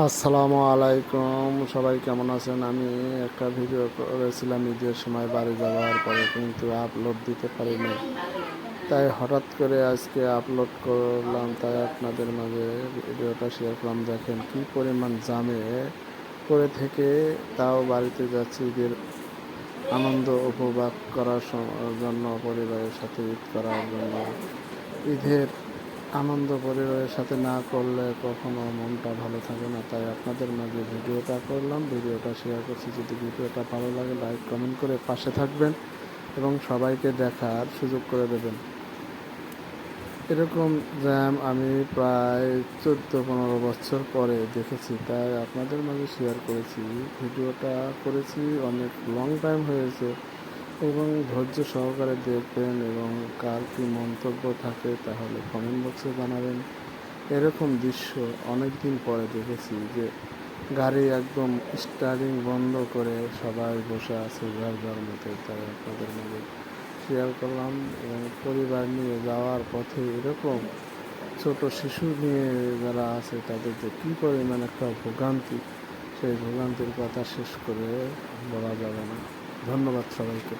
আসসালামু আলাইকুম, সবাই কেমন আছেন? আমি একটা ভিডিও করেছিলাম ঈদের সময় বাড়ি যাওয়ার পরে, কিন্তু আপলোড দিতে পারিনি। তাই হঠাৎ করে আজকে আপলোড করলাম, তাই আপনাদের মাঝে ভিডিওটা শেয়ার করলাম। দেখেন কি পরিমাণ জামে পড়ে থেকে তাও বাড়িতে যাচ্ছি ঈদের আনন্দ উপভোগ করার জন্য, পরিবারের সাথে ঈদ করার জন্য। ঈদের আনন্দ পরিবারের সাথে না করলে কখনো মনটা ভালো থাকে না। তাই আপনাদের মাঝে ভিডিওটা করলাম, ভিডিওটা শেয়ার করছি। যদি ভিডিওটা ভালো লাগে লাইক কমেন্ট করে পাশে থাকবেন এবং সবাইকে দেখার সুযোগ করে দেবেন। এরকম জ্যাম আমি প্রায় 14-15 বছর পরে দেখেছি, তাই আপনাদের মাঝে শেয়ার করেছি। ভিডিওটা করেছি অনেক লং টাইম হয়েছে, এবং ধৈর্য সহকারে দেখবেন এবং কার কী মন্তব্য থাকে তাহলে কমেন্ট বক্সে জানাবেন। এরকম দৃশ্য অনেক দিন পরে দেখেছি, যে গাড়ি একদম স্টারিং বন্ধ করে সবাই বসে আছে যার যার মতো। তাই আপনাদের মাঝে শেয়ার করলাম। এবং পরিবার নিয়ে যাওয়ার পথে এরকম ছোট শিশু নিয়ে যারা আছে তাদের যে কী পরিমাণ একটা ভোগান্তি, সেই ভোগান্তির কথা শেষ করে বলা যাবে না। ধন্যবাদ সবাইকে।